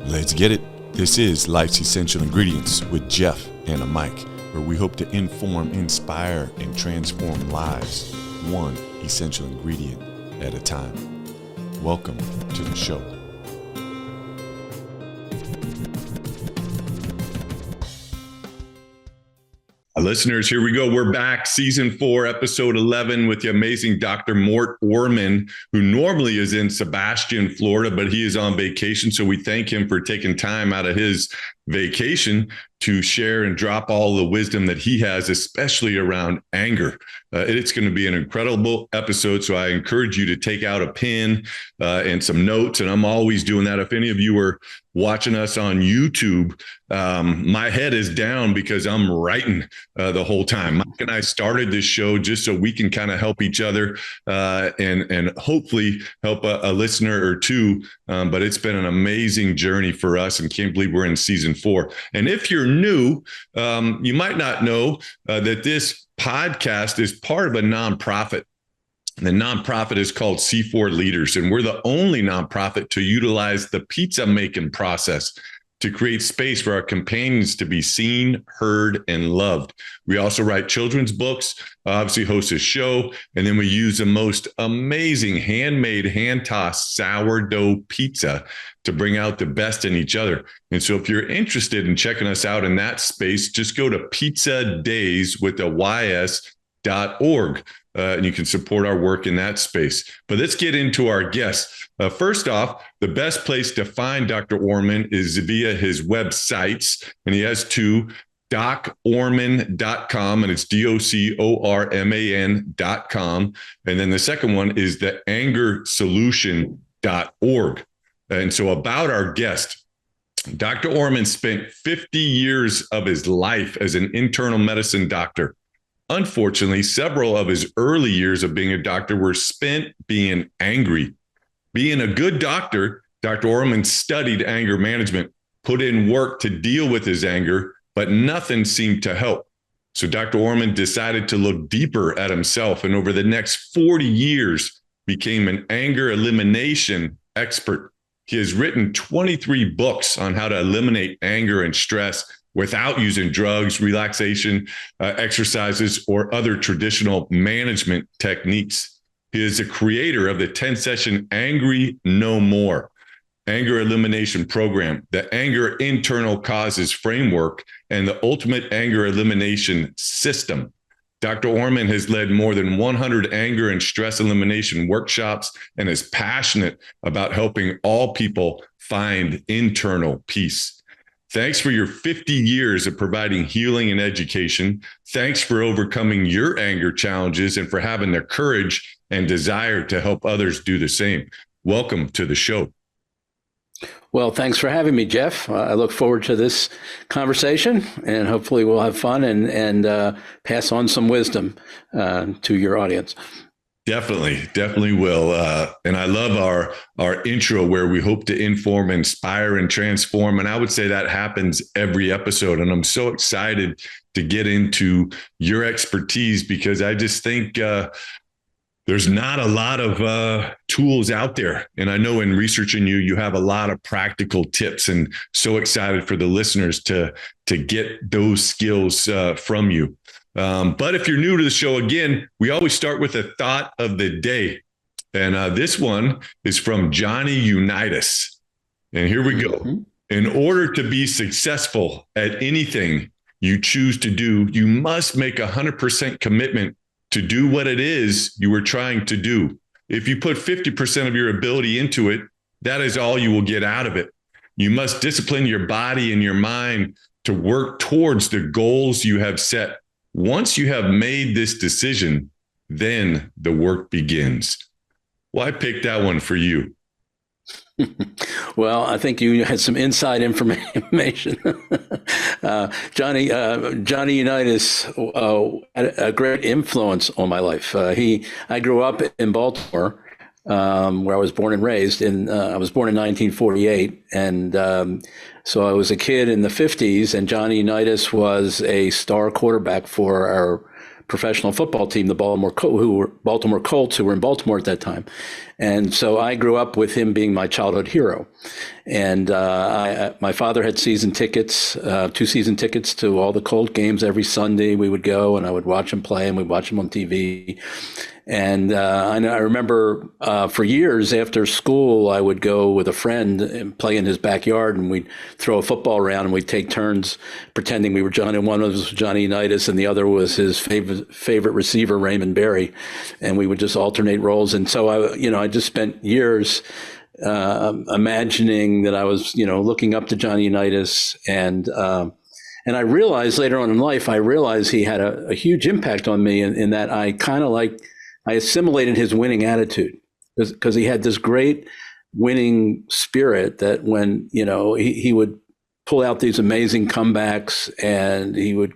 Let's get it. This is Life's Essential Ingredients with Jeff and a Mike, where we hope to inform, inspire, and transform lives, one essential ingredient at a time. Welcome to the show. Listeners, here we go. We're back. Season 4, episode 11 with the amazing Dr. Mort Orman, who normally is in Sebastian, Florida, but he is on vacation. So we thank him for taking time out of his vacation to share and drop all the wisdom that he has, especially around anger. It's going to be an incredible episode. So I encourage you to take out a pen and some notes. And I'm always doing that. If any of you are watching us on YouTube, my head is down because I'm writing the whole time. Mike and I started this show just so we can kind of help each other and hopefully help a listener or two. But it's been an amazing journey for us, and can't believe we're in season 4. And if you're new, you might not know that this podcast is part of a nonprofit. The nonprofit is called C4 Leaders, and we're the only nonprofit to utilize the pizza making process to create space for our companions to be seen, heard, and loved. We also write children's books, obviously host a show, and then we use the most amazing handmade, hand-tossed sourdough pizza to bring out the best in each other. And so if you're interested in checking us out in that space, just go to pizzadays.org. And you can support our work in that space. But let's get into our guests. First off, the best place to find Dr. Orman is via his websites, and he has two, docorman.com, and it's DOCORMAN.com. And then the second one is the angersolution.org. And so about our guest, Dr. Orman spent 50 years of his life as an internal medicine doctor. Unfortunately, several of his early years of being a doctor were spent being angry. Being a good doctor, Dr. Orman studied anger management, put in work to deal with his anger, but nothing seemed to help. So Dr. Orman decided to look deeper at himself, and over the next 40 years became an anger elimination expert. He has written 23 books on how to eliminate anger and stress without using drugs, relaxation, exercises, or other traditional management techniques. He is the creator of the 10-session Angry No More Anger Elimination Program, the Anger Internal Causes Framework, and the Ultimate Anger Elimination System. Dr. Orman has led more than 100 anger and stress elimination workshops and is passionate about helping all people find internal peace. Thanks for your 50 years of providing healing and education. Thanks for overcoming your anger challenges and for having the courage and desire to help others do the same. Welcome to the show. Well, thanks for having me, Jeff. I look forward to this conversation, and hopefully we'll have fun and pass on some wisdom to your audience. Definitely will. And I love our intro where we hope to inform, inspire, and transform. And I would say that happens every episode. And I'm so excited to get into your expertise because I just think there's not a lot of tools out there. And I know in researching you, you have a lot of practical tips, and so excited for the listeners to get those skills from you. But if you're new to the show, again, we always start with a thought of the day. And this one is from Johnny Unitas. And here we go. Mm-hmm. In order to be successful at anything you choose to do, you must make 100% commitment to do what it is you were trying to do. If you put 50% of your ability into it, that is all you will get out of it. You must discipline your body and your mind to work towards the goals you have set. Once you have made this decision, then the work begins. Why pick that one for you? Well, I think you had some inside information. Johnny Unitas had a great influence on my life. I grew up in Baltimore, where I was born and raised. I was born in 1948, and so I was a kid in the 50s. And Johnny Unitas was a star quarterback for our professional football team, the Baltimore Colts, who were in Baltimore at that time. And so I grew up with him being my childhood hero. And my father had season tickets, 2 season tickets to all the Colt games. Every Sunday we would go and I would watch him play, and we'd watch him on TV. And I remember for years after school, I would go with a friend and play in his backyard, and we'd throw a football around, and we'd take turns pretending we were Johnny. One was Johnny Unitas, and the other was his favorite receiver, Raymond Berry, and we would just alternate roles. And so I just spent years imagining that I was, looking up to Johnny Unitas, and I realized later on in life, he had a huge impact on me in that I assimilated his winning attitude, because he had this great winning spirit that when, he would pull out these amazing comebacks, and he would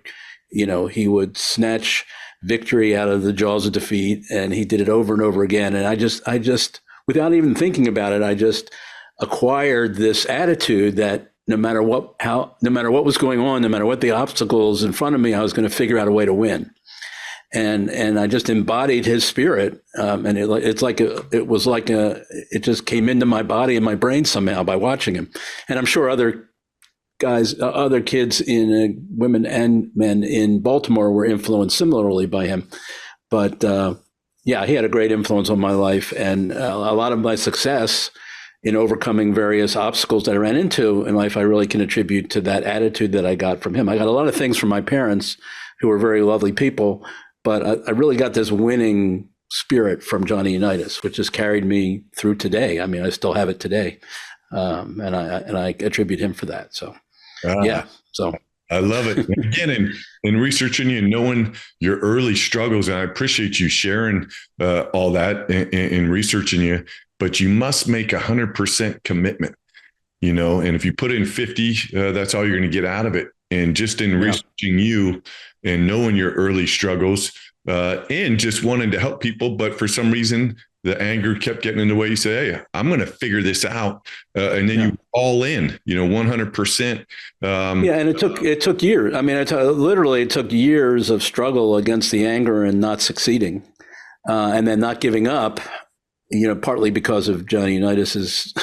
snatch victory out of the jaws of defeat, and he did it over and over again. And I just, without even thinking about it, I just acquired this attitude that no matter what was going on, no matter what the obstacles in front of me, I was going to figure out a way to win. And I just embodied his spirit, and it just came into my body and my brain somehow by watching him. And I'm sure other kids women and men in Baltimore were influenced similarly by him. But he had a great influence on my life, and a lot of my success in overcoming various obstacles that I ran into in life, I really can attribute to that attitude that I got from him. I got a lot of things from my parents, who were very lovely people. But I really got this winning spirit from Johnny Unitas, which has carried me through today. I mean, I still have it today, and I attribute him for that. So, So I love it. Again, in researching you and knowing your early struggles, and I appreciate you sharing all that in researching you. But you must make 100% commitment, And if you put in 50, that's all you're going to get out of it. And just in researching you and knowing your early struggles, and just wanting to help people, but for some reason the anger kept getting in the way. You say, "Hey, I'm going to figure this out," and then you all in, 100%. And it took years. I mean, it took years of struggle against the anger and not succeeding, and then not giving up. Partly because of Johnny Unitas's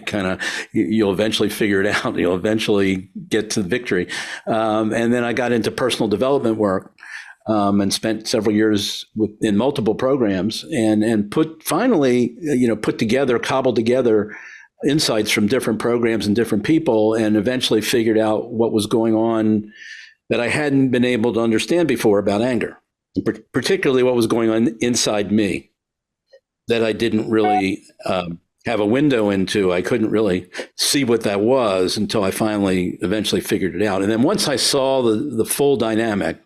kind of, you'll eventually figure it out. You'll eventually get to victory. And then I got into personal development work, and spent several years in multiple programs, and cobbled together insights from different programs and different people, and eventually figured out what was going on that I hadn't been able to understand before about anger, particularly what was going on inside me that I didn't really have a window into. I couldn't really see what that was until I eventually figured it out. And then once I saw the full dynamic,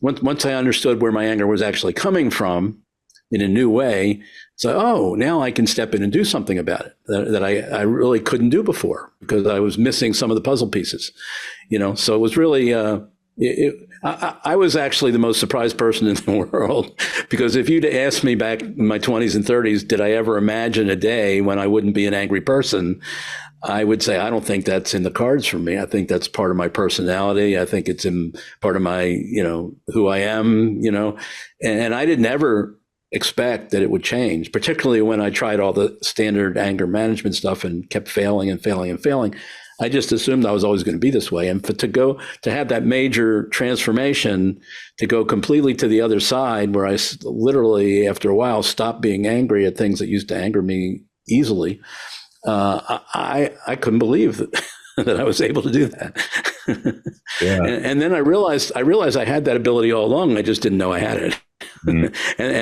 once I understood where my anger was actually coming from in a new way, so, now I can step in and do something about it that I really couldn't do before, because I was missing some of the puzzle pieces, So it was really, I was actually the most surprised person in the world, because if you'd asked me back in my 20s and 30s, did I ever imagine a day when I wouldn't be an angry person? I would say, I don't think that's in the cards for me. I think that's part of my personality. I think it's in part of my, who I am, and I didn't ever expect that it would change, particularly when I tried all the standard anger management stuff and kept failing and failing and failing. I just assumed I was always going to be this way. And to have that major transformation, to go completely to the other side, where I literally, after a while, stopped being angry at things that used to anger me easily, I couldn't believe that I was able to do that. And then I realized I had that ability all along. I just didn't know I had it. And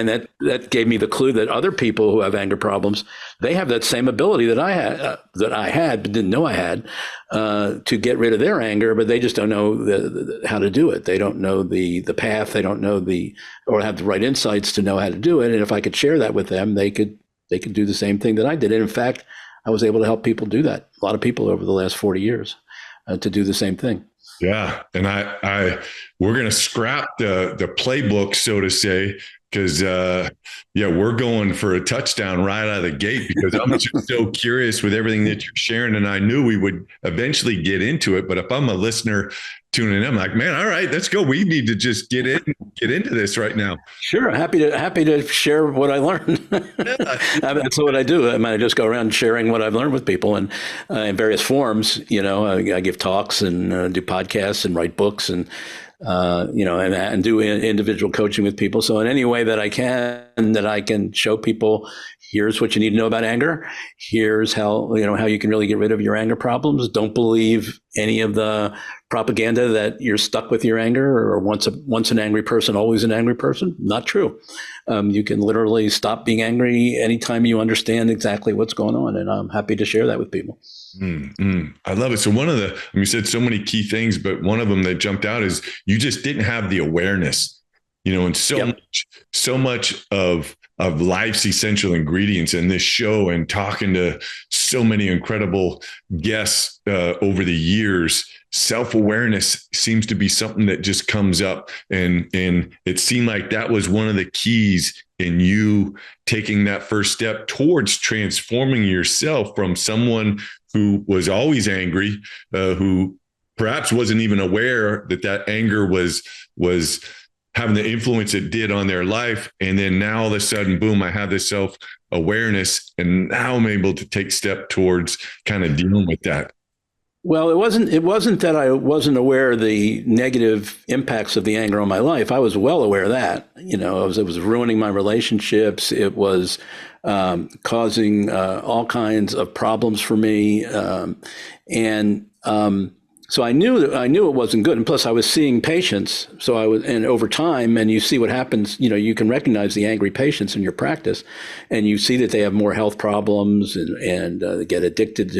that gave me the clue that other people who have anger problems, they have that same ability that I had, but didn't know I had, to get rid of their anger, but they just don't know how to do it. They don't know the path. They don't know or have the right insights to know how to do it. And if I could share that with them, they could do the same thing that I did. And in fact, I was able to help people do that. A lot of people over the last 40 years to do the same thing. Yeah. And we're going to scrap the playbook, so to say, because yeah, we're going for a touchdown right out of the gate, because I'm just so curious with everything that you're sharing, and I knew we would eventually get into it. But if I'm a listener tuning in, I'm like, man, all right, let's go. We need to just get into this right now. Sure, happy to share what I learned. That's what I do. I mean, I just go around sharing what I've learned with people, and in various forms. I give talks and do podcasts and write books, and and do individual coaching with people. So in any way that I can show people, here's what you need to know about anger. Here's how you can really get rid of your anger problems. Don't believe any of the propaganda that you're stuck with your anger, or once an angry person, always an angry person. Not true. You can literally stop being angry anytime you understand exactly what's going on. And I'm happy to share that with people. I love it. So you said so many key things, but one of them that jumped out is you just didn't have the awareness, and so much of life's essential ingredients in this show, and talking to so many incredible guests over the years. Self-awareness seems to be something that just comes up, and it seemed like that was one of the keys in you taking that first step towards transforming yourself from someone who was always angry, who perhaps wasn't even aware that anger was having the influence it did on their life. And then now all of a sudden, boom, I have this self-awareness, and now I'm able to take step towards kind of dealing with that. Well, it wasn't that I wasn't aware of the negative impacts of the anger on my life. I was well aware of that. It was ruining my relationships. It was causing all kinds of problems for me, so I knew it wasn't good. And plus, I was seeing patients. And over time, and you see what happens. You can recognize the angry patients in your practice, and you see that they have more health problems, and they get addicted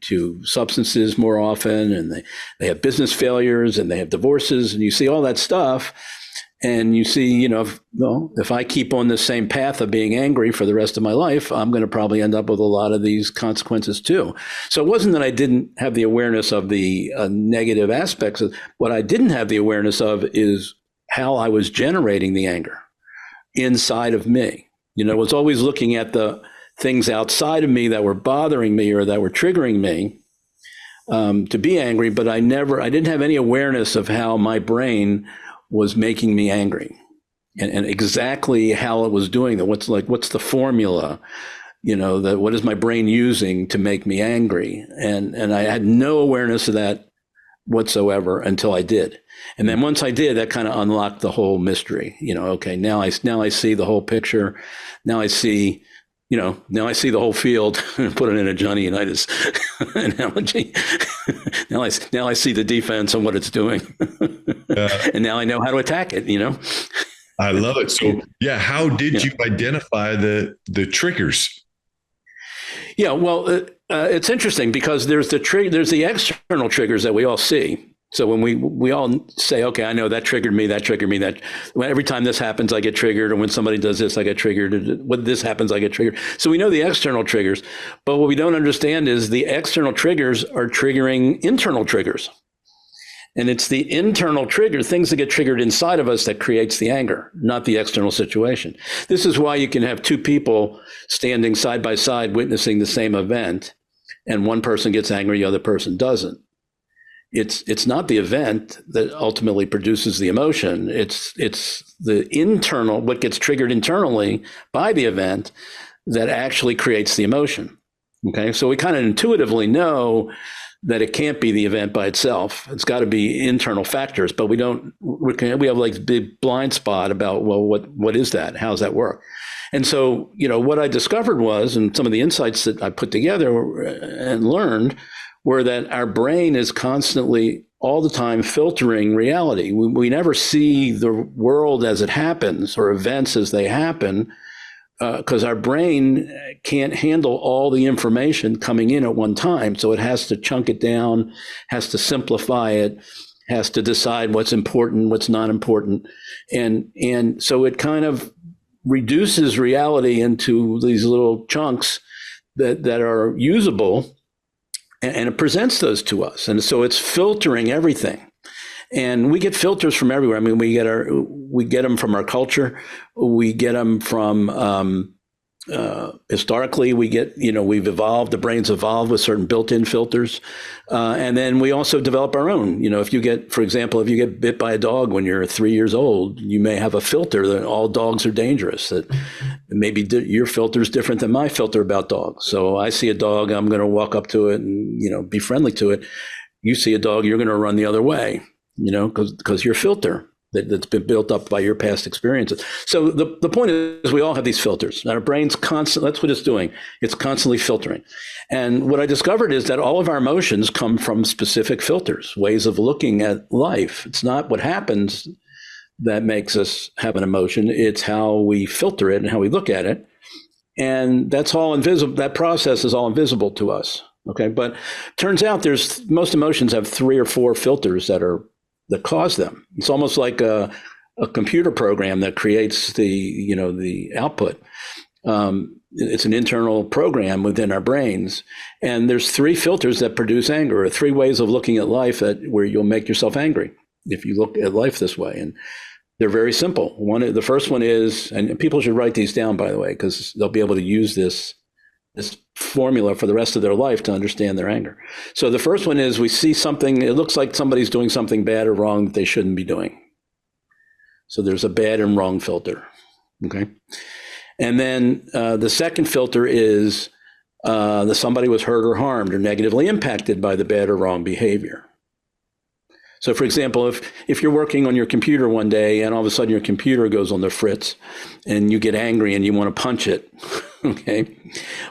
to substances more often, and they have business failures, and they have divorces, and you see all that stuff. And you see, if I keep on the same path of being angry for the rest of my life, I'm going to probably end up with a lot of these consequences too. So it wasn't that I didn't have the awareness of the negative aspects. What I didn't have the awareness of is how I was generating the anger inside of me. I was always looking at the things outside of me that were bothering me or that were triggering me to be angry, but I didn't have any awareness of how my brain was making me angry, and exactly how it was doing that. What's the formula, what is my brain using to make me angry? And I had no awareness of that whatsoever until I did. And then once I did, that kind of unlocked the whole mystery. Okay, now I see the whole picture. Now I see the whole field. Put it in a Johnny Unitas analogy. Now I see the defense and what it's doing, and now I know how to attack it. I love it. So yeah, how did you identify the triggers? Yeah, well, it's interesting because there's the external triggers that we all see. So when we all say, okay, I know that triggered me, every time this happens, I get triggered. Or when somebody does this, I get triggered. When this happens, I get triggered. So we know the external triggers, but what we don't understand is the external triggers are triggering internal triggers. And it's the internal trigger, things that get triggered inside of us, that creates the anger, not the external situation. This is why you can have two people standing side by side witnessing the same event, and one person gets angry, the other person doesn't. It's not the event that ultimately produces the emotion. It's the internal, what gets triggered internally by the event, that actually creates the emotion. Okay, so we kind of intuitively know that it can't be the event by itself. It's got to be internal factors, but we have like a big blind spot about, well, what is that? How does that work? And so, what I discovered was, and some of the insights that I put together and learned, were that our brain is constantly, all the time, filtering reality. We never see the world as it happens or events as they happen, because our brain can't handle all the information coming in at one time. So it has to chunk it down, has to simplify it, has to decide what's important, what's not important. And so it kind of reduces reality into these little chunks that are usable, and it presents those to us. And so it's filtering everything. And we get filters from everywhere. I mean, we get them from our culture. We get them from historically. We've evolved. The brain's evolved with certain built-in filters, and then we also develop our own. If you get, for example, if you get bit by a dog when you're 3 years old, you may have a filter that all dogs are dangerous. That maybe your filter is different than my filter about dogs. So I see a dog, I'm going to walk up to it and be friendly to it. You see a dog, you're going to run the other way. Because your filter that's been built up by your past experiences. So the point is we all have these filters. And our brain's constantly, that's what it's doing. It's constantly filtering. And what I discovered is that all of our emotions come from specific filters, ways of looking at life. It's not what happens that makes us have an emotion. It's how we filter it and how we look at it. And that's all invisible. That process is all invisible to us. Okay. But turns out most emotions have 3 or 4 filters that cause them. It's almost like a computer program that creates the output. It's an internal program within our brains. And there's 3 filters that produce anger, or 3 ways of looking at life where you'll make yourself angry if you look at life this way. And they're very simple. The first one is, and people should write these down, by the way, because they'll be able to use this formula for the rest of their life to understand their anger. So the first one is we see something, it looks like somebody's doing something bad or wrong that they shouldn't be doing. So there's a bad and wrong filter. Okay. And then the second filter is that somebody was hurt or harmed or negatively impacted by the bad or wrong behavior. So for example, if you're working on your computer one day and all of a sudden your computer goes on the fritz and you get angry and you want to punch it, okay,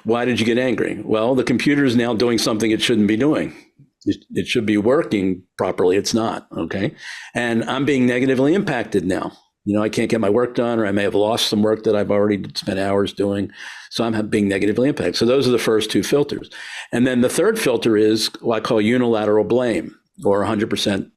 why did you get angry? Well, the computer is now doing something it shouldn't be doing. It should be working properly. It's not, okay? And I'm being negatively impacted now. I can't get my work done, or I may have lost some work that I've already spent hours doing. So I'm being negatively impacted. So those are the first 2 filters. And then the third filter is what I call unilateral blame, or 100%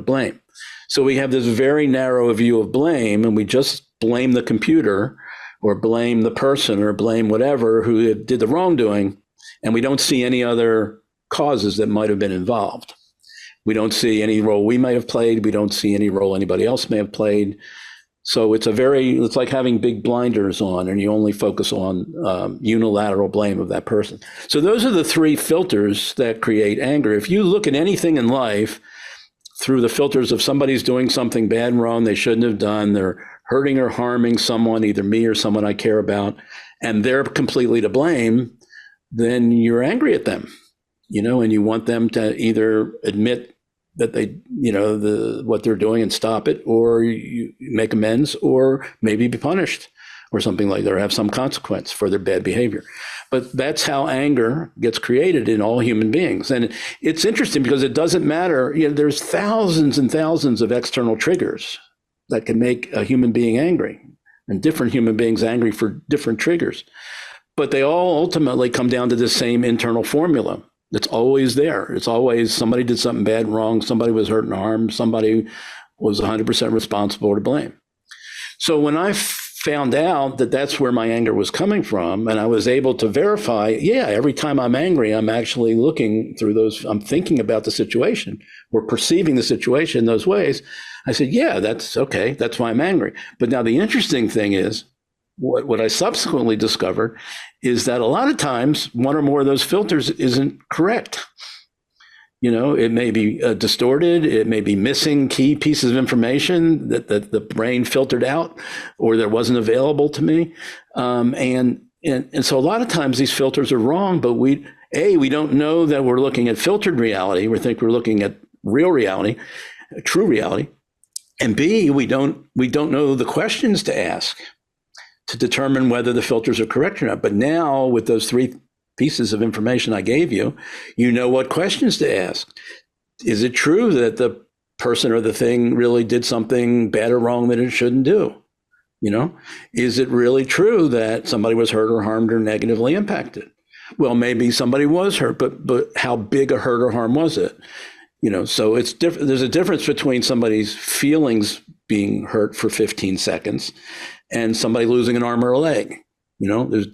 blame. So we have this very narrow view of blame, and we just blame the computer or blame the person or blame whatever who did the wrongdoing, and we don't see any other causes that might have been involved. We don't see any role we may have played. We don't see any role anybody else may have played. So it's like having big blinders on, and you only focus on unilateral blame of that person. So those are the 3 filters that create anger. If you look at anything in life through the filters of somebody's doing something bad and wrong they shouldn't have done, they're hurting or harming someone, either me or someone I care about, and they're completely to blame, then you're angry at them, and you want them to either admit that they, what they're doing and stop it, or you make amends, or maybe be punished or something like that, or have some consequence for their bad behavior. But that's how anger gets created in all human beings. And it's interesting because it doesn't matter. There's thousands and thousands of external triggers that can make a human being angry, and different human beings angry for different triggers. But they all ultimately come down to the same internal formula. It's always there. It's always somebody did something bad and wrong. Somebody was hurt and harmed. Somebody was 100% responsible or to blame. So when I found out that that's where my anger was coming from, and I was able to verify, every time I'm angry, I'm actually looking through those, I'm thinking about the situation or perceiving the situation in those ways. I said, that's okay. That's why I'm angry. But now the interesting thing is, what I subsequently discovered is that a lot of times one or more of those filters isn't correct. It may be distorted. It may be missing key pieces of information that the brain filtered out, or that wasn't available to me. And so a lot of times these filters are wrong, but we don't know that we're looking at filtered reality. We think we're looking at real reality, true reality. And B, we don't know the questions to ask to determine whether the filters are correct or not. But now with those 3 pieces of information I gave you, you know what questions to ask. Is it true that the person or the thing really did something bad or wrong that it shouldn't do? Is it really true that somebody was hurt or harmed or negatively impacted? Well, maybe somebody was hurt, but how big a hurt or harm was it? So it's different. There's a difference between somebody's feelings being hurt for 15 seconds and somebody losing an arm or a leg. There's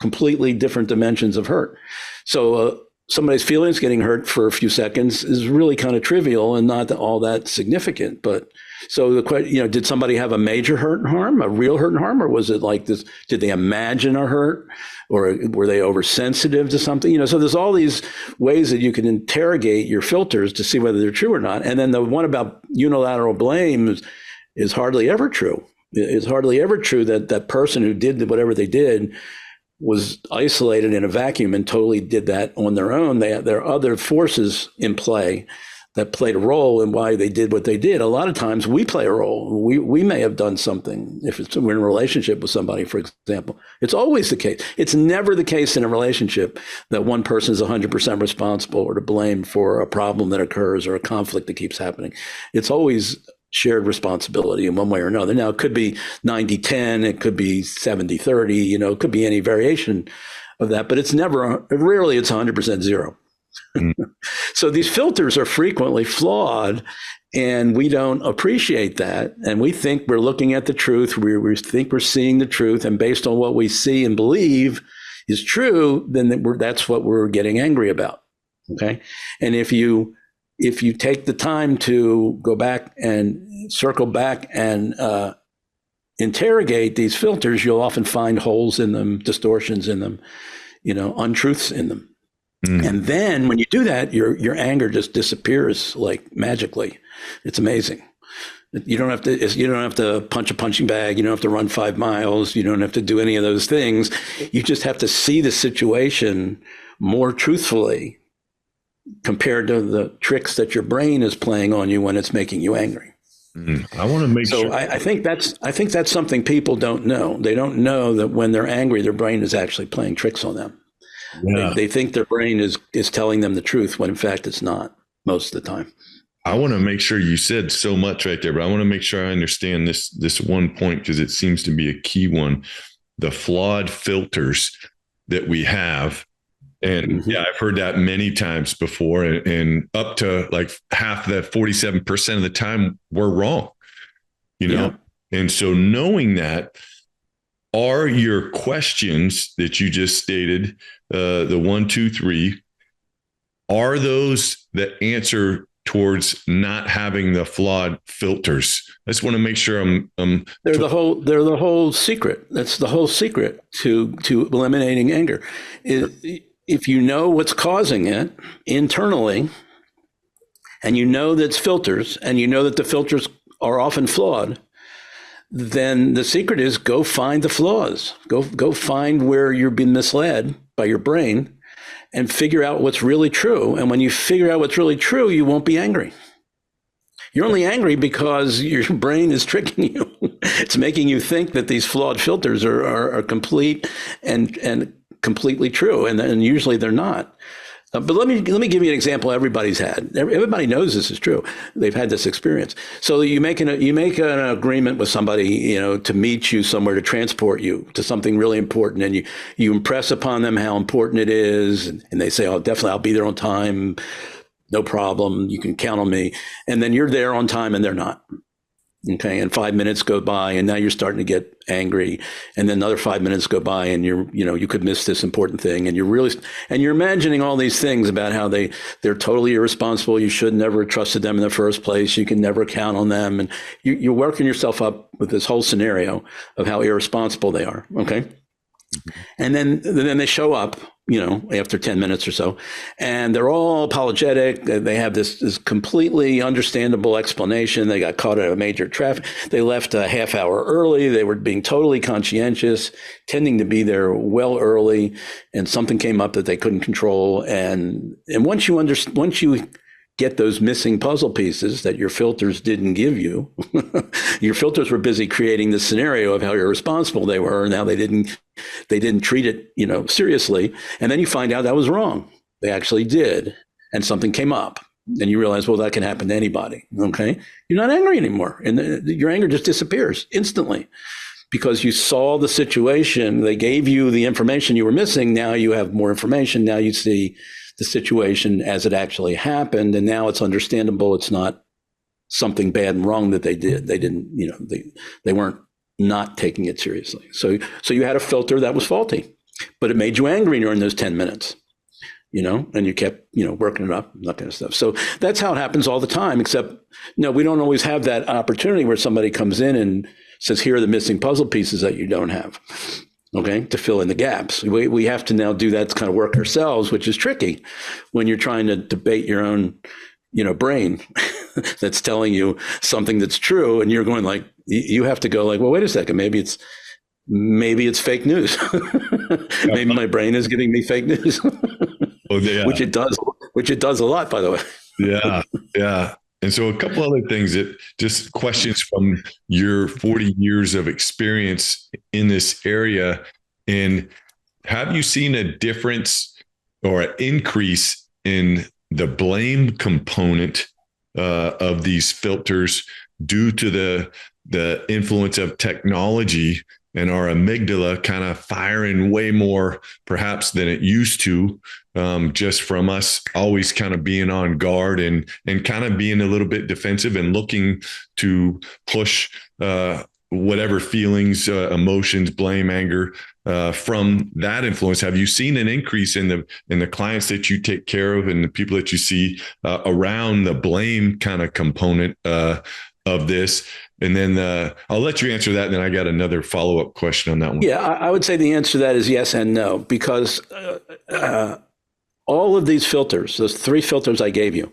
completely different dimensions of hurt. So somebody's feelings getting hurt for a few seconds is really kind of trivial and not all that significant. But so the question, did somebody have a major hurt and harm, a real hurt and harm, or was it like this? Did they imagine a hurt, or were they oversensitive to something? So there's all these ways that you can interrogate your filters to see whether they're true or not. And then the one about unilateral blame is hardly ever true. It's hardly ever true that that person who did whatever they did was isolated in a vacuum and totally did that on their own. There are other forces in play that played a role in why they did what they did. A lot of times we play a role. We may have done something if we're in a relationship with somebody, for example. It's always the case. It's never the case in a relationship that one person is 100% responsible or to blame for a problem that occurs or a conflict that keeps happening. It's always shared responsibility in one way or another. Now, it could be 90-10, it could be 70-30, it could be any variation of that, but rarely it's 100% zero. So these filters are frequently flawed, and we don't appreciate that. And we think we're looking at the truth. We think we're seeing the truth. And based on what we see and believe is true, then that's what we're getting angry about. Okay. And if you take the time to go back and circle back and interrogate these filters, you'll often find holes in them, distortions in them, untruths in them. And then when you do that, your anger just disappears like magically. It's amazing. You don't have to punch a punching bag. You don't have to run 5 miles. You don't have to do any of those things. You just have to see the situation more truthfully compared to the tricks that your brain is playing on you when it's making you angry. I want to make sure. So I think that's something people don't know. They don't know that when they're angry, their brain is actually playing tricks on them. Yeah. They think their brain is telling them the truth when in fact it's not most of the time. I want to make sure you said so much right there, but I want to make sure I understand this one point because it seems to be a key one. The flawed filters that we have. And yeah, I've heard that many times before, and up to like half that 47% of the time we're wrong, Yeah. And so knowing that, are your questions that you just stated, the 1, 2, 3, are those that answer towards not having the flawed filters? I just want to make sure they're the whole secret. That's the whole secret to eliminating anger. If you know what's causing it internally, and you know that's filters, and you know that the filters are often flawed, then the secret is go find the flaws. Go find where you're being misled by your brain and figure out what's really true. And when you figure out what's really true, you won't be angry. You're only angry because your brain is tricking you. It's making you think that these flawed filters are complete and completely true. And usually they're not. But let me give you an example everybody's had. Everybody knows this is true. They've had this experience. So you make an agreement with somebody, to meet you somewhere, to transport you to something really important, and you impress upon them how important it is, and they say, "Oh, definitely, I'll be there on time, no problem. You can count on me." And then you're there on time, and they're not. Okay, and 5 minutes go by, and now you're starting to get angry, and then another 5 minutes go by, and you could miss this important thing, and you're imagining all these things about how they're totally irresponsible. You should never have trusted them in the first place. You can never count on them, and you're working yourself up with this whole scenario of how irresponsible they are. Okay, and then they show up, after 10 minutes or so, and they're all apologetic. They have this completely understandable explanation. They got caught at a major traffic. They left a half hour early. They were being totally conscientious, tending to be there well early, and something came up that they couldn't control. And once you get those missing puzzle pieces that your filters didn't give you, your filters were busy creating this scenario of how irresponsible they were and how they didn't treat it, seriously. And then you find out that was wrong. They actually did. And something came up, and you realize, well, that can happen to anybody. Okay. You're not angry anymore. And your anger just disappears instantly because you saw the situation. They gave you the information you were missing. Now you have more information. Now you see the situation as it actually happened. And now it's understandable. It's not something bad and wrong that they did. They didn't, they weren't not taking it seriously. So you had a filter that was faulty, but it made you angry during those 10 minutes. and you kept, working it up and that kind of stuff. So that's how it happens all the time, except, we don't always have that opportunity where somebody comes in and says, here are the missing puzzle pieces that you don't have, okay, to fill in the gaps. We have to now do that kind of work ourselves, which is tricky when you're trying to debate your own, brain that's telling you something that's true. And you're going like, you have to go like, well, wait a second, maybe it's fake news. Maybe my brain is giving me fake news. Oh, yeah. Which it does a lot, by the way. Yeah. Yeah. And so a couple other things that just questions from your 40 years of experience in this area. And have you seen a difference or an increase in the blame component of these filters due to the influence of technology and our amygdala kind of firing way more perhaps than it used to, just from us always kind of being on guard and kind of being a little bit defensive and looking to push whatever feelings, emotions, blame, anger from that influence? Have you seen an increase in the clients that you take care of and the people that you see around the blame kind of component of this? And then I'll let you answer that. And then I got another follow-up question on that one. Yeah, I would say the answer to that is yes and no, because all of these filters, those 3 filters I gave you,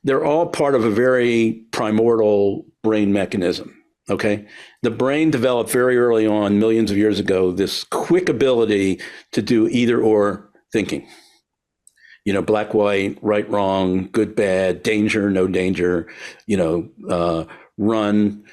they're all part of a very primordial brain mechanism. Okay. The brain developed very early on, millions of years ago, this quick ability to do either or thinking. Black, white, right, wrong, good, bad, danger, no danger, run,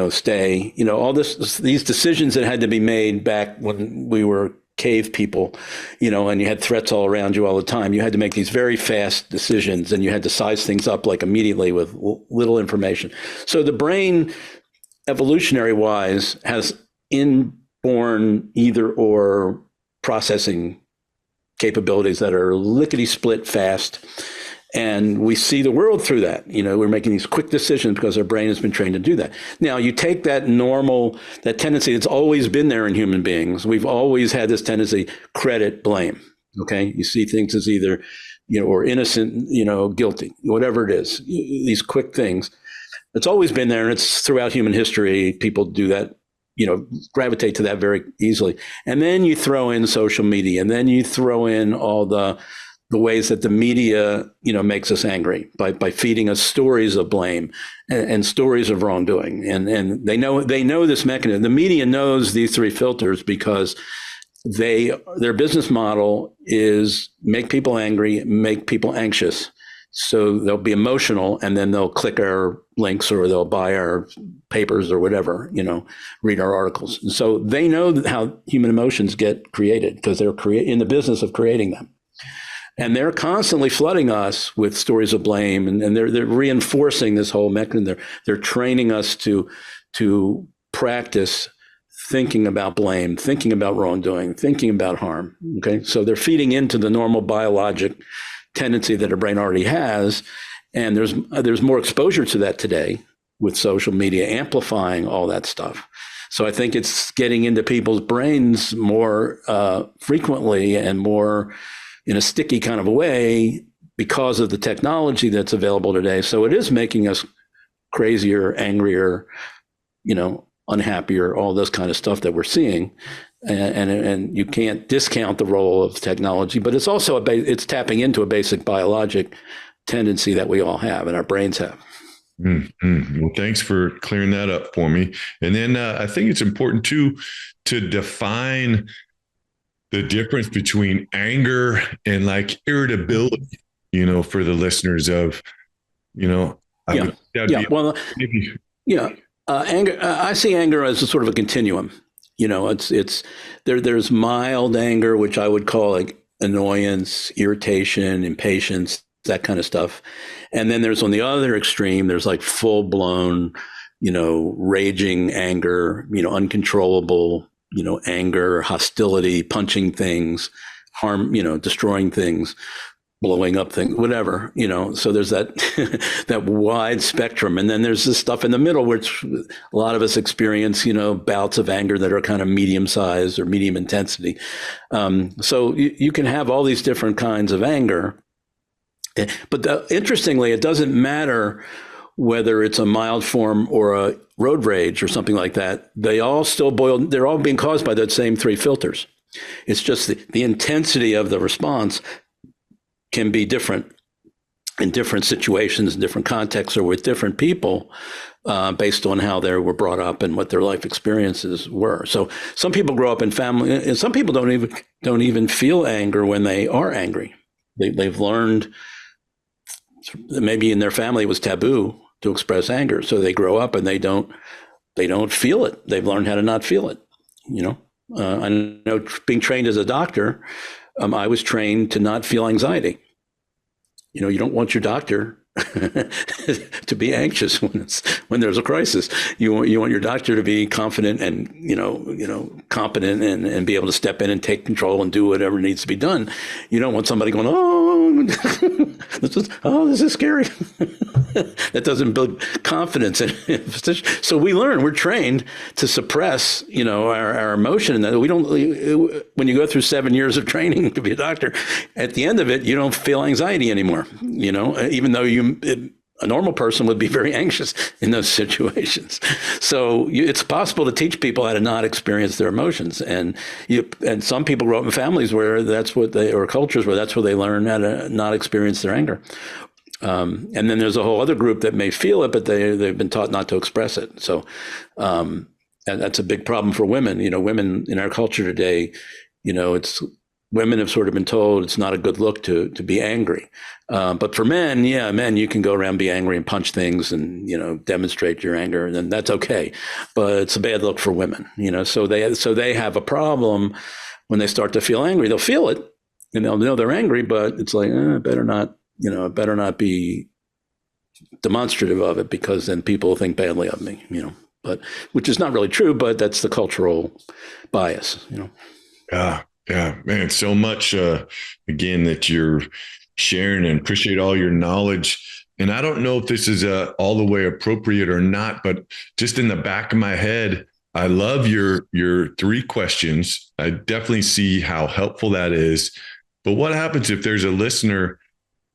stay, all these decisions that had to be made back when we were cave people, and you had threats all around you all the time. You had to make these very fast decisions and you had to size things up like immediately with little information. So the brain, evolutionary wise, has inborn either or processing capabilities that are lickety split fast. And we see the world through that. We're making these quick decisions because our brain has been trained to do that. Now, you take that tendency that's always been there in human beings. We've always had this tendency, credit, blame. Okay. You see things as either, or innocent, guilty, whatever it is, these quick things. It's always been there. And it's throughout human history. People do that, gravitate to that very easily. And then you throw in social media, and then you throw in all the ways that the media, makes us angry by feeding us stories of blame and stories of wrongdoing. And they know this mechanism. The media knows these 3 filters because their business model is make people angry, make people anxious. So they'll be emotional and then they'll click our links or they'll buy our papers or whatever, read our articles. And so they know how human emotions get created because they're in the business of creating them. And they're constantly flooding us with stories of blame, and they're reinforcing this whole mechanism. They're training us to practice thinking about blame, thinking about wrongdoing, thinking about harm. Okay, so they're feeding into the normal biologic tendency that our brain already has, and there's more exposure to that today with social media amplifying all that stuff. So I think it's getting into people's brains more frequently and more in a sticky kind of a way because of the technology that's available today. So it is making us crazier, angrier, unhappier, all this kind of stuff that we're seeing. And you can't discount the role of technology, but it's also it's tapping into a basic biologic tendency that we all have and our brains have. Mm-hmm. Well, thanks for clearing that up for me. And then I think it's important too to define the difference between anger and like irritability, for the listeners of, anger. I see anger as a sort of a continuum. There's mild anger, which I would call like annoyance, irritation, impatience, that kind of stuff. And then there's on the other extreme, there's like full blown, raging anger, uncontrollable, anger, hostility, punching things, harm, destroying things. blowing up things, whatever, so there's that that wide spectrum. And then there's this stuff in the middle, which a lot of us experience, bouts of anger that are kind of medium size or medium intensity. So you can have all these different kinds of anger. But interestingly, it doesn't matter whether it's a mild form or a road rage or something like that. They're all being caused by that same three filters. It's just the intensity of the response can be different in different situations, different contexts, or with different people, based on how they were brought up and what their life experiences were. So some people grow up in family, and some people don't even feel anger when they are angry. They've learned, maybe in their family it was taboo to express anger, so they grow up and they don't feel it. They've learned how to not feel it. I know, being trained as a doctor, I was trained to not feel anxiety. You don't want your doctor to be anxious when there's a crisis. You want your doctor to be confident and competent and be able to step in and take control and do whatever needs to be done. You don't want somebody going, oh, this is scary. That doesn't build confidence. So we're trained to suppress, our emotion, and that we don't. When you go through 7 years of training to be a doctor, at the end of it, you don't feel anxiety anymore. Even though a normal person would be very anxious in those situations. So it's possible to teach people how to not experience their emotions. And some people grow up in families where or cultures where that's where they learn how to not experience their anger. And then there's a whole other group that may feel it, but they've been taught not to express it. So and that's a big problem for women. Women in our culture today, women have sort of been told it's not a good look to be angry. But for men, you can go around, be angry and punch things and, demonstrate your anger, and then that's okay. But it's a bad look for women, so they have a problem when they start to feel angry. They'll feel it and they'll know they're angry, but it's like, better not be demonstrative of it, because then people will think badly of me, but which is not really true, but that's the cultural bias, Yeah, man, so much, again, that you're sharing, and appreciate all your knowledge. And I don't know if this is all the way appropriate or not, but just in the back of my head, I love your 3 questions. I definitely see how helpful that is. But what happens if there's a listener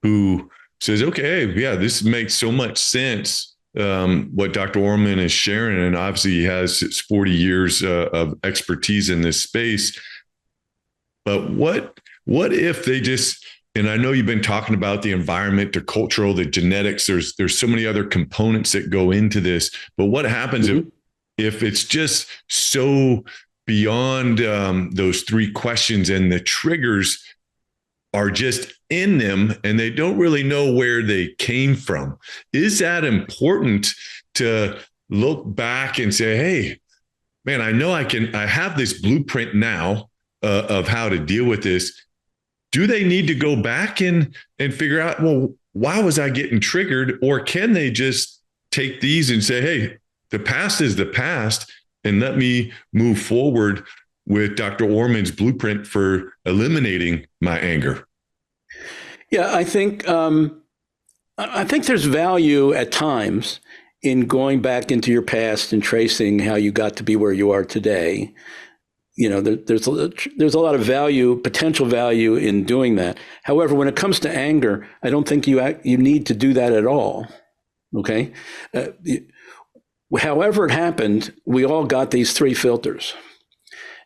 who says, okay, yeah, this makes so much sense, what Dr. Orman is sharing, and obviously he has 40 years of expertise in this space. But what if they just, and I know you've been talking about the environment, the cultural, the genetics, there's so many other components that go into this, but what happens if it's just so beyond those 3 questions, and the triggers are just in them and they don't really know where they came from? Is that important to look back and say, hey, man, I know I have this blueprint now of how to deal with this? Do they need to go back and figure out, well, why was I getting triggered? Or can they just take these and say, hey, the past is the past, and let me move forward with Dr. Orman's blueprint for eliminating my anger? Yeah, I think there's value at times in going back into your past and tracing how you got to be where you are today. There's a lot of potential value in doing that. However, when it comes to anger, I don't think you need to do that at all. Okay. However it happened, we all got these 3 filters,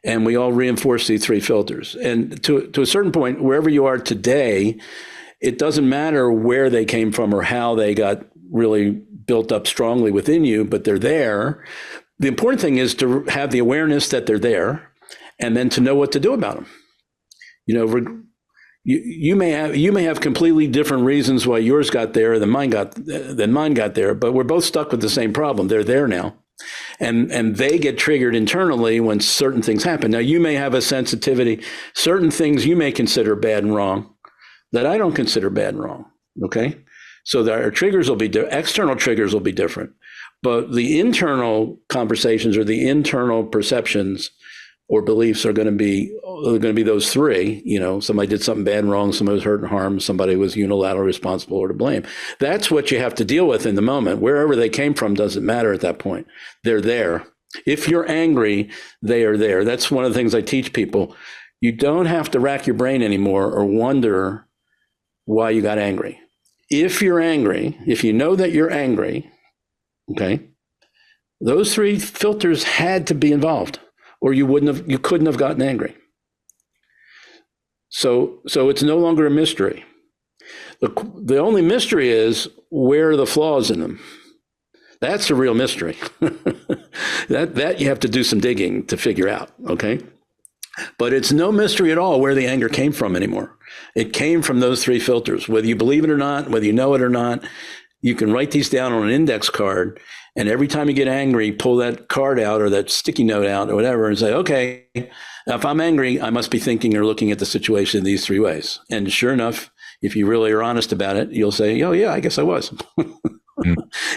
and we all reinforce these 3 filters. And to a certain point, wherever you are today, it doesn't matter where they came from or how they got really built up strongly within you, but they're there. The important thing is to have the awareness that they're there, and then to know what to do about them. You may have completely different reasons why yours got there than mine got there, but we're both stuck with the same problem. They're there now, and they get triggered internally when certain things happen. Now, you may have a sensitivity. Certain things you may consider bad and wrong that I don't consider bad and wrong. Okay, so our triggers will be external triggers will be different, but the internal conversations or the internal perceptions or beliefs are going to be those three. Somebody did something bad and wrong, somebody was hurt and harmed, somebody was unilaterally responsible or to blame. That's what you have to deal with in the moment. Wherever they came from doesn't matter at that point. They're there. If you're angry, they are there. That's one of the things I teach people. You don't have to rack your brain anymore or wonder why you got angry. If you're angry, if you know that you're angry, okay, those three filters had to be involved, or you couldn't have gotten angry. So it's no longer a mystery. The only mystery is, where are the flaws in them? That's a real mystery. that you have to do some digging to figure out, okay? But it's no mystery at all where the anger came from anymore. It came from those three filters. Whether you believe it or not, whether you know it or not, you can write these down on an index card, and every time you get angry, pull that card out or that sticky note out or whatever and say, okay, if I'm angry, I must be thinking or looking at the situation in these three ways. And sure enough, if you really are honest about it, you'll say, oh yeah, I guess I was.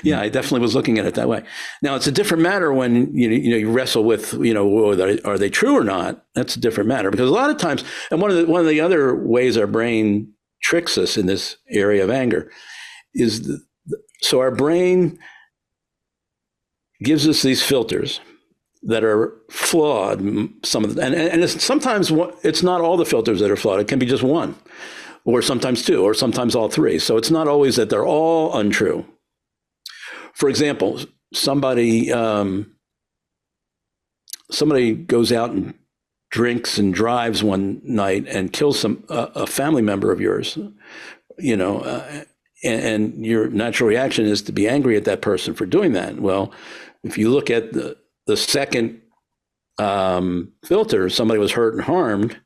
Yeah, I definitely was looking at it that way. Now, it's a different matter when you wrestle with, are they true or not? That's a different matter, because a lot of times, and one of the other ways our brain tricks us in this area of anger is so our brain gives us these filters that are flawed. Some of them, and sometimes it's not all the filters that are flawed. It can be just one, or sometimes two, or sometimes all three. So it's not always that they're all untrue. For example, somebody goes out and drinks and drives one night and kills a family member of yours, and your natural reaction is to be angry at that person for doing that. Well, if you look at the second filter, somebody was hurt and harmed,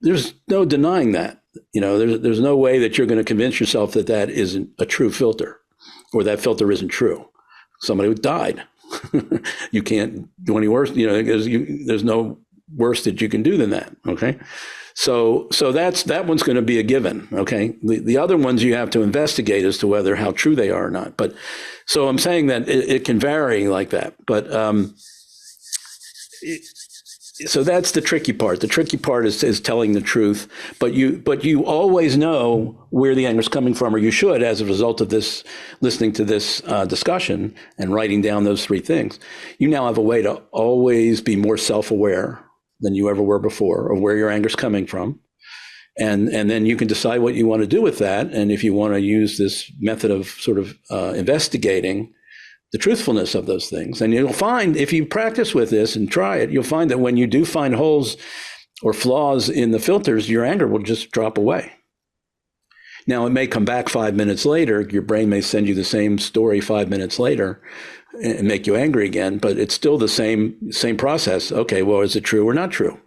there's no denying that. There's no way that you're going to convince yourself that that isn't a true filter, or that filter isn't true. Somebody who died. You can't do any worse. There's no worse that you can do than that. Okay. So that one's going to be a given. Okay. The other ones you have to investigate as to whether how true they are or not. But so I'm saying that it can vary like that. But so that's the tricky part. The tricky part is telling the truth, but you always know where the anger is coming from, or you should, as a result of this, listening to this discussion and writing down those three things. You now have a way to always be more self-aware than you ever were before of where your anger is coming from, and then you can decide what you want to do with that. And if you want to use this method of sort of investigating the truthfulness of those things. And you'll find, if you practice with this and try it, you'll find that when you do find holes or flaws in the filters, your anger will just drop away. Now, it may come back 5 minutes later. Your brain may send you the same story 5 minutes later and make you angry again, but it's still the same process. Okay, well, is it true or not true?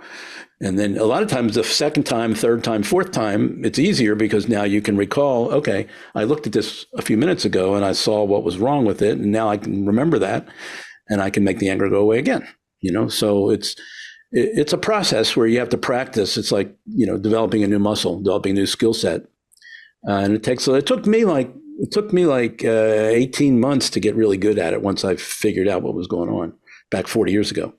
And then a lot of times the second time, third time, fourth time, it's easier because now you can recall, okay, I looked at this a few minutes ago and I saw what was wrong with it. And now I can remember that and I can make the anger go away again. So it's a process where you have to practice. It's like, developing a new muscle, developing a new skill set. And it took me like 18 months to get really good at it once I figured out what was going on back 40 years ago.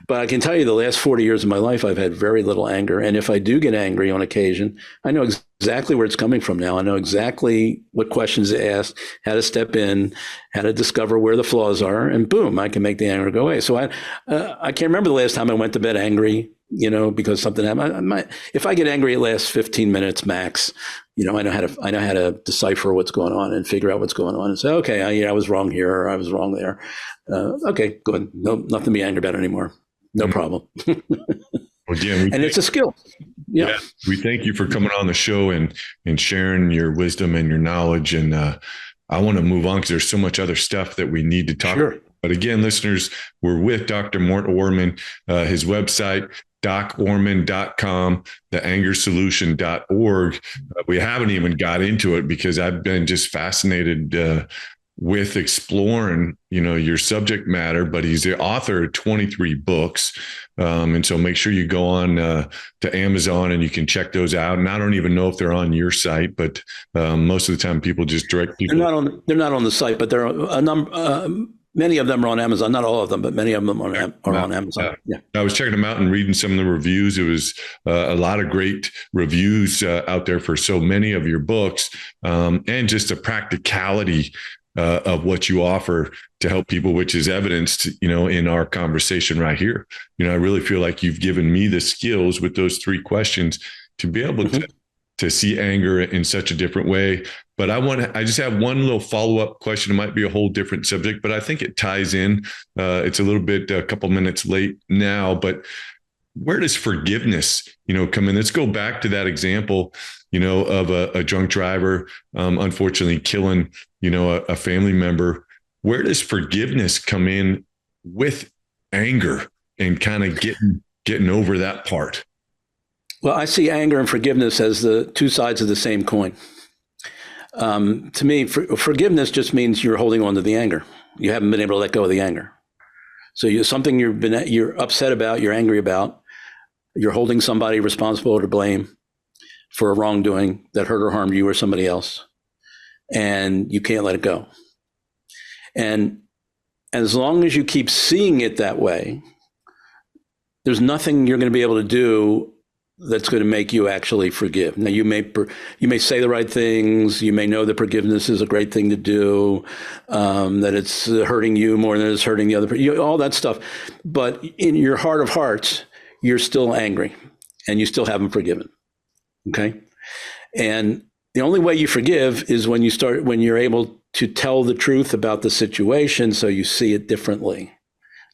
But I can tell you the last 40 years of my life, I've had very little anger. And if I do get angry on occasion, I know exactly where it's coming from now. I know exactly what questions to ask, how to step in, how to discover where the flaws are, and boom, I can make the anger go away. So I can't remember the last time I went to bed angry, because something happened. If I get angry, it lasts 15 minutes max. I know how to decipher what's going on and figure out what's going on and say, okay, I was wrong here, or I was wrong there. Okay, good. No, nothing to be angry about anymore. No problem. Again, and it's a skill. Yeah. We thank you for coming on the show and sharing your wisdom and your knowledge. And I want to move on because there's so much other stuff that we need to talk about. But again, listeners, we're with Dr. Mort Orman, his website, docorman.com, theangersolution.org. We haven't even got into it because I've been just fascinated with exploring, your subject matter, but he's the author of 23 books. And so make sure you go on to Amazon and you can check those out. And I don't even know if they're on your site, but most of the time people just direct people. They're not on the site, but there are a number. Many of them are on Amazon, not all of them, but many of them are on Amazon. Yeah. I was checking them out and reading some of the reviews. It was a lot of great reviews out there for so many of your books, and just the practicality of what you offer to help people, which is evidenced, in our conversation right here. I really feel like you've given me the skills with those 3 questions to be able to see anger in such a different way. But I just have one little follow-up question. It might be a whole different subject, but I think it ties in. It's a couple minutes late now, but where does forgiveness, come in? Let's go back to that example, of a drunk driver, unfortunately killing, a family member. Where does forgiveness come in with anger and kind of getting over that part? Well, I see anger and forgiveness as the 2 sides of the same coin. To me, forgiveness just means you're holding on to the anger. You haven't been able to let go of the anger. So something you're upset about, you're angry about, you're holding somebody responsible or to blame for a wrongdoing that hurt or harmed you or somebody else, and you can't let it go. And as long as you keep seeing it that way, there's nothing you're going to be able to do that's going to make you actually forgive. Now, you may say the right things. You may know that forgiveness is a great thing to do, that it's hurting you more than it's hurting the other person, all that stuff. But in your heart of hearts, you're still angry and you still haven't forgiven. Okay? And the only way you forgive is when you're able to tell the truth about the situation so you see it differently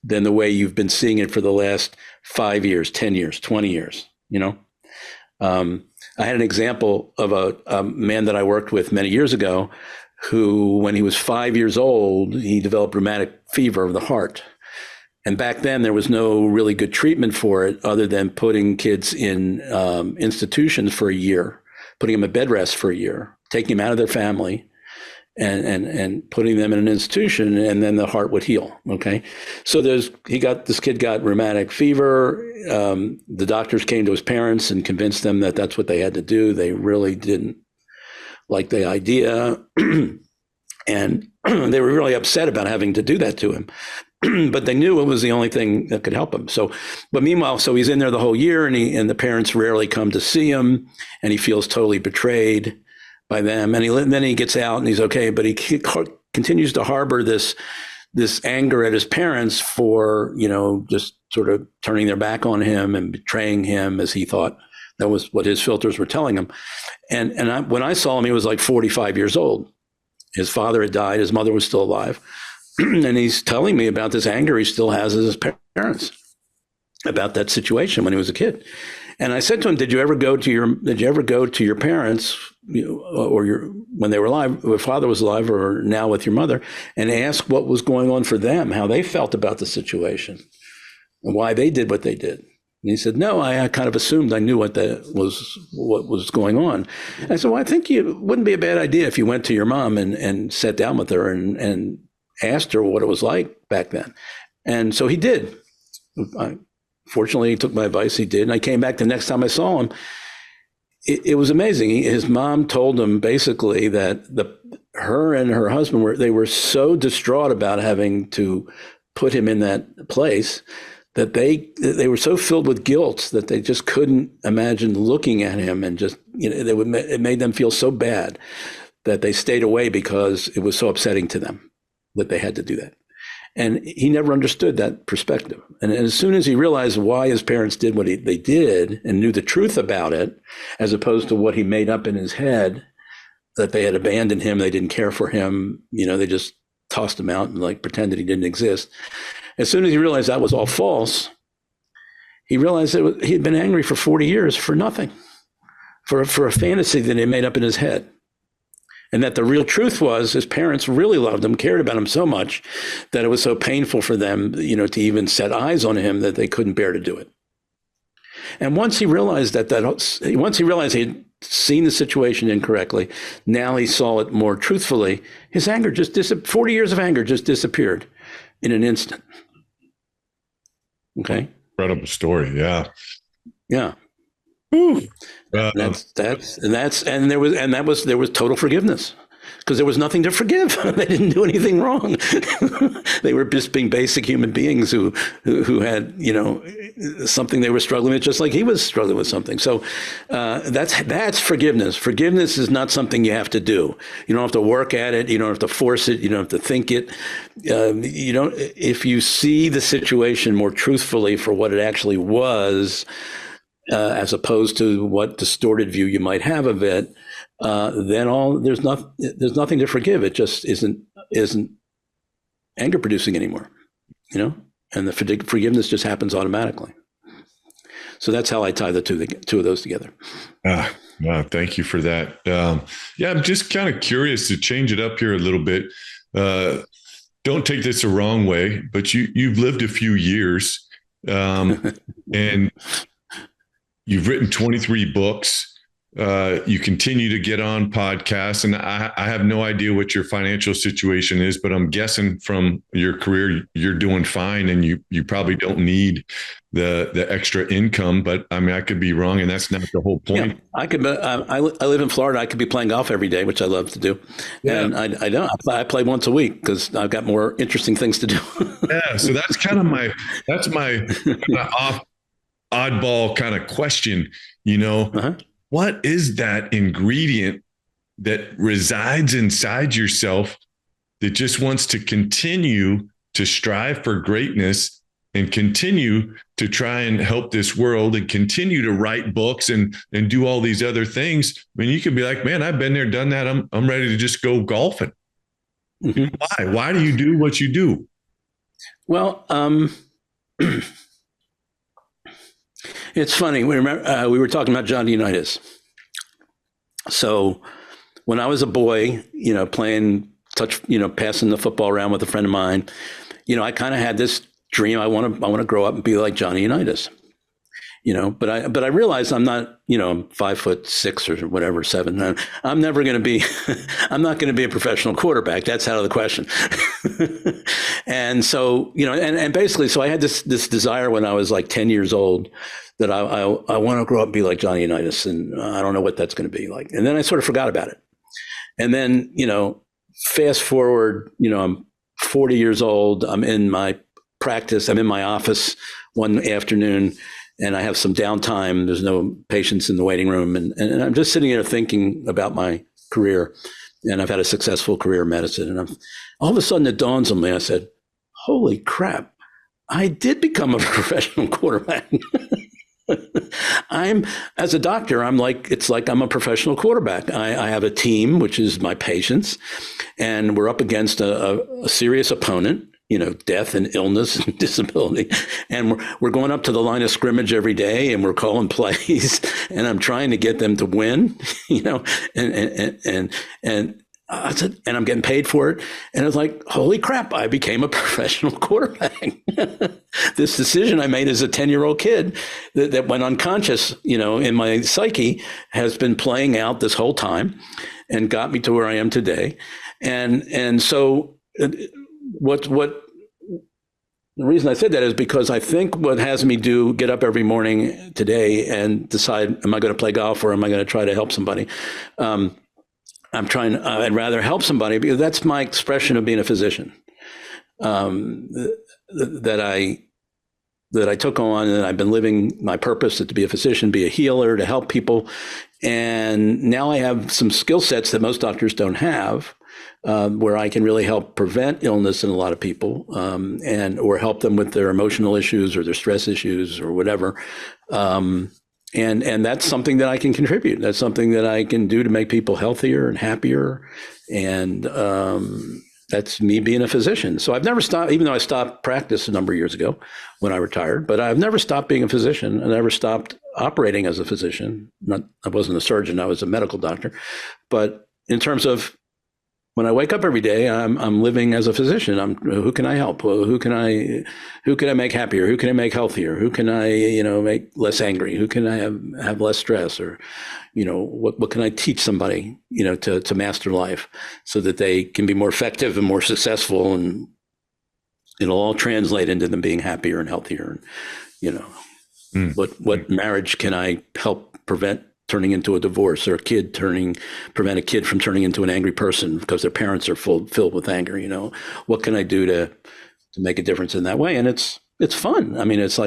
than the way you've been seeing it for the last 5 years, 10 years, 20 years. I had an example of a man that I worked with many years ago who, when he was 5 years old, he developed rheumatic fever of the heart. And back then, there was no really good treatment for it other than putting kids in institutions for a year, putting them at bed rest for a year, taking them out of their family, and putting them in an institution, and then the heart would heal. Okay, so this kid got rheumatic fever. The doctors came to his parents and convinced them that that's what they had to do. They really didn't like the idea, and they were really upset about having to do that to him. But they knew it was the only thing that could help him. But meanwhile, he's in there the whole year, and the parents rarely come to see him, and he feels totally betrayed by them. And then he gets out and he's okay, but he continues to harbor this anger at his parents for, just sort of turning their back on him and betraying him, as he thought. That was what his filters were telling him. And when I saw him, he was like 45 years old. His father had died. His mother was still alive. And he's telling me about this anger he still has as his parents about that situation when he was a kid. And I said to him, did you ever go to your parents, when they were alive, your father was alive, or now with your mother, and ask what was going on for them, how they felt about the situation and why they did what they did? And he said, no, I kind of assumed I knew what was going on. And I said, well, I think it wouldn't be a bad idea if you went to your mom and sat down with her and asked her what it was like back then. And so he did. Fortunately, he took my advice. He did. And I came back the next time I saw him. It was amazing. His mom told him basically that her and her husband were so distraught about having to put him in that place that they were so filled with guilt that they just couldn't imagine looking at him, and just, it made them feel so bad that they stayed away because it was so upsetting to them that they had to do that. And he never understood that perspective. And as soon as he realized why his parents did what they did and knew the truth about it, as opposed to what he made up in his head, that they had abandoned him, they didn't care for him, they just tossed him out and pretended he didn't exist. As soon as he realized that was all false, he realized that he had been angry for 40 years for nothing, for a fantasy that he made up in his head. And that the real truth was his parents really loved him, cared about him so much that it was so painful for them, to even set eyes on him, that they couldn't bear to do it. And once he realized once he realized he had seen the situation incorrectly, now he saw it more truthfully, his anger 40 years of anger just disappeared in an instant. Okay. Incredible story. Yeah. Yeah. There was total forgiveness. because there was nothing to forgive. They didn't do anything wrong. They were just being basic human beings who had, something they were struggling with, just like he was struggling with something. So that's forgiveness. Forgiveness is not something you have to do. You don't have to work at it. You don't have to force it. You don't have to think it. You don't. If you see the situation more truthfully for what it actually was, as opposed to what distorted view you might have of it, then there's nothing to forgive. It just isn't anger producing anymore, and the forgiveness just happens automatically. So that's how I tie the two of those together. Thank you for that. I'm just kind of curious to change it up here a little bit. Don't take this the wrong way, but you've lived a few years, and you've written 23 books. You continue to get on podcasts, and I have no idea what your financial situation is, but I'm guessing from your career, you're doing fine, and you probably don't need the extra income. But I mean, I could be wrong, and that's not the whole point. Yeah, I could. I live in Florida. I could be playing golf every day, which I love to do. Yeah. And I don't. I play once a week because I've got more interesting things to do. Yeah. So that's kind of my oddball kind of question. What is that ingredient that resides inside yourself that just wants to continue to strive for greatness and continue to try and help this world and continue to write books and do all these other things? I mean, you could be like, man, I've been there, done that. I'm ready to just go golfing. Mm-hmm. Why do you do what you do? Well, it's funny. We were talking about Johnny Unitas. So when I was a boy, playing passing the football around with a friend of mine, I kind of had this dream. I want to grow up and be like Johnny Unitas. But I realized I'm not, I'm 5'6" or whatever, 7. I'm never going to be, I'm not going to be a professional quarterback. That's out of the question. And so, and basically, so I had this desire when I was like 10 years old that I want to grow up and be like Johnny Unitas, and I don't know what that's going to be like. And then I sort of forgot about it. And then, fast forward, I'm 40 years old. I'm in my practice. I'm in my office one afternoon, and I have some downtime. There's no patients in the waiting room. And I'm just sitting here thinking about my career. And I've had a successful career in medicine. And all of a sudden it dawns on me. I said, holy crap, I did become a professional quarterback. As a doctor, it's like I'm a professional quarterback. I have a team, which is my patients, and we're up against a serious opponent, death and illness and disability. And we're going up to the line of scrimmage every day, and we're calling plays, and I'm trying to get them to win, and I said, and I'm getting paid for it. And I was like, holy crap, I became a professional quarterback. This decision I made as a 10-year-old kid that went unconscious, in my psyche, has been playing out this whole time and got me to where I am today. And so what the reason I said that is because I think what has me get up every morning today and decide, am I going to play golf or am I going to try to help somebody? I'd rather help somebody because that's my expression of being a physician. That I took on, and I've been living my purpose to be a physician, be a healer, to help people. And now I have some skill sets that most doctors don't have, where I can really help prevent illness in a lot of people, or help them with their emotional issues or their stress issues or whatever. And that's something that I can contribute. That's something that I can do to make people healthier and happier. And that's me being a physician. So I've never stopped, even though I stopped practice a number of years ago when I retired, but I've never stopped being a physician. I never stopped operating as a physician. I wasn't a surgeon, I was a medical doctor. But in terms of when I wake up every day, I'm living as a physician. Who can I help? Who can I make happier? Who can I make healthier? Who can I, make less angry? Who can I have less stress? Or, what can I teach somebody, to master life so that they can be more effective and more successful, and it'll all translate into them being happier and healthier. And, what marriage can I help prevent turning into a divorce, or prevent a kid from turning into an angry person because their parents are filled with anger. What can I do to make a difference in that way? And it's fun. I mean, it's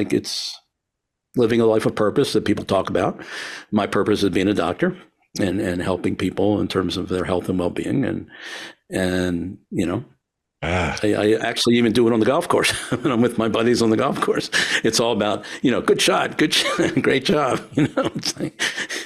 living a life of purpose that people talk about. My purpose is being a doctor and helping people in terms of their health and well-being. And I actually even do it on the golf course when I'm with my buddies on the golf course. It's all about, good shot, great job. It's like,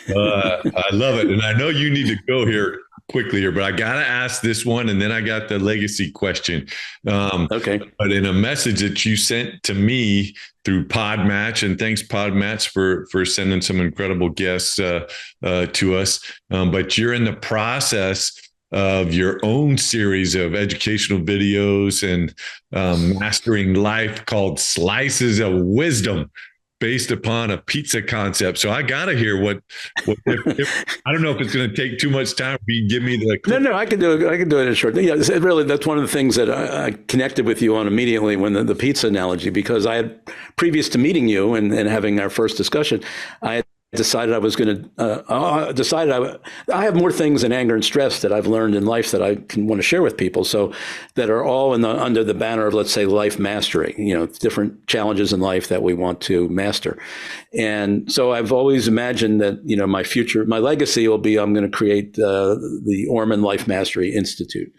I love it. And I know you need to go here quickly here, but I got to ask this one. And then I got the legacy question. Okay. But in a message that you sent to me through Podmatch, and thanks Podmatch for sending some incredible guests to us. But you're in the process of your own series of educational videos and mastering life called Slices of Wisdom, based upon a pizza concept. So I got to hear what if, I don't know if it's going to take too much time. You give me the No, I can do it. I can do it in short. Yeah, really, that's one of the things that I connected with you on immediately when the pizza analogy, because I had, previous to meeting you and having our first discussion, I had decided I was going to I have more things in anger and stress that I've learned in life that I can want to share with people. So that are all under the banner of, let's say, life mastery, different challenges in life that we want to master. And so I've always imagined that, my legacy will be, I'm going to create the Orman Life Mastery Institute.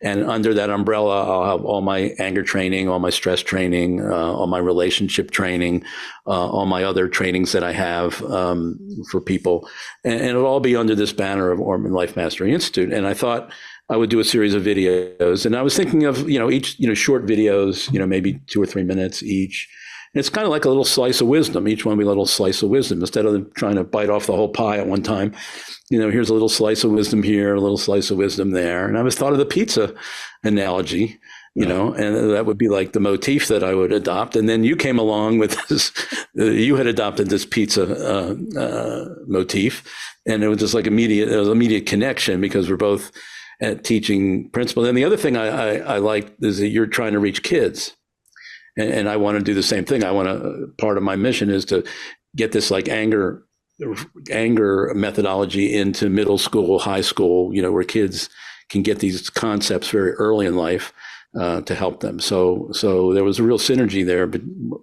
And under that umbrella, I'll have all my anger training, all my stress training, all my relationship training, all my other trainings that I have for people. And it'll all be under this banner of Orman Life Mastery Institute. And I thought I would do a series of videos. And I was thinking of, each, short videos, maybe 2 or 3 minutes each. And it's kind of like a little slice of wisdom. Each one will be a little slice of wisdom. Instead of trying to bite off the whole pie at one time, here's a little slice of wisdom here, a little slice of wisdom there. And I was thought of the pizza analogy, and that would be like the motif that I would adopt. And then you came along with this, you had adopted this pizza motif. And it was just like immediate connection, because we're both at teaching principles. And the other thing I like is that you're trying to reach kids. And I want to do the same thing. Part of my mission is to get this like anger methodology into middle school, high school, where kids can get these concepts very early in life to help them. So there was a real synergy there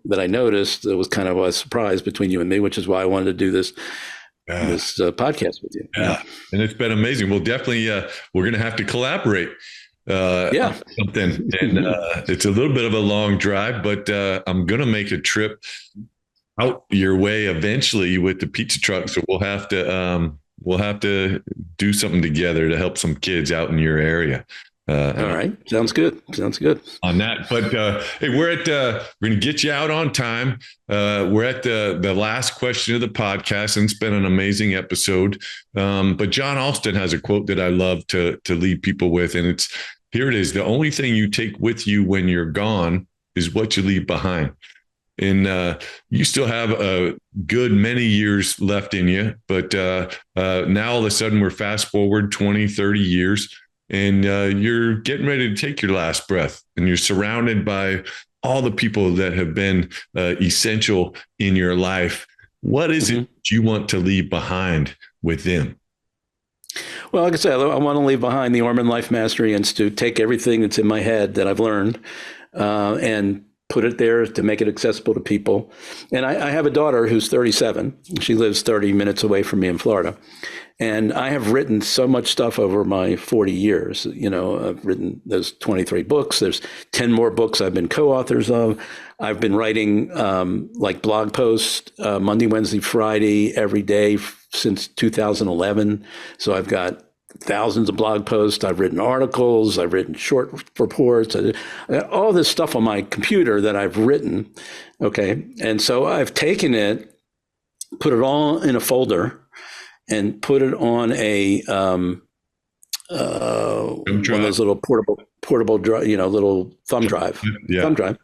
that I noticed. It was kind of a surprise between you and me, which is why I wanted to do this podcast with you. Yeah. And it's been amazing. Well, definitely, we're going to have to collaborate. Something. And it's a little bit of a long drive, but I'm going to make a trip out your way eventually with the pizza truck. So we'll have to do something together to help some kids out in your area. All right. Sounds good. On that. But hey, we're going to get you out on time. We're at the last question of the podcast, and it's been an amazing episode. But John Alston has a quote that I love to leave people with, and here it is. The only thing you take with you when you're gone is what you leave behind. And you still have a good many years left in you. But now all of a sudden we're fast forward 20, 30 years, and you're getting ready to take your last breath. And you're surrounded by all the people that have been essential in your life. What is it you want to leave behind with them? Well, like I said, I want to leave behind the Orman Life Mastery Institute, take everything that's in my head that I've learned and put it there to make it accessible to people. And I have a daughter who's 37. She lives 30 minutes away from me in Florida. And I have written so much stuff over my 40 years. I've written those 23 books. There's 10 more books I've been co-authors of. I've been writing like blog posts Monday, Wednesday, Friday, every day since 2011. So I've got thousands of blog posts. I've written articles. I've written short reports. All this stuff on my computer that I've written. Okay. And so I've taken it, put it all in a folder, and put it on one of those little portable little thumb drive. Yeah. Thumb drive.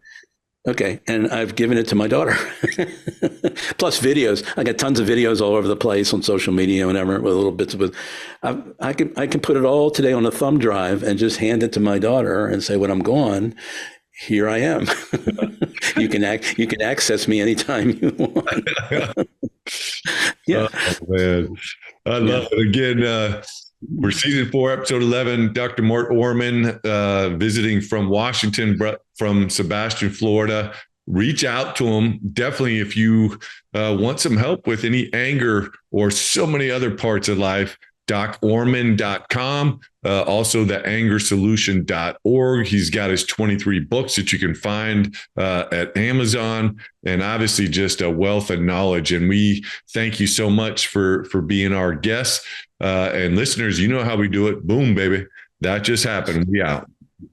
Okay. And I've given it to my daughter. Plus videos. I got tons of videos all over the place on social media, whatever, with little bits of it. I can put it all today on a thumb drive and just hand it to my daughter and say, when I'm gone, here I am. You can access me anytime you want. Yeah. Oh, man. I love Yeah. it. Again, we're season 4, episode 11. Dr. Mort Orman, visiting from Washington, from Sebastian, Florida. Reach out to him. Definitely, if you want some help with any anger or so many other parts of life, docorman.com. Also, the angersolution.org. He's got his 23 books that you can find at Amazon, and obviously just a wealth of knowledge. And we thank you so much for being our guest. And listeners, you know how we do it. Boom, baby. That just happened. We out.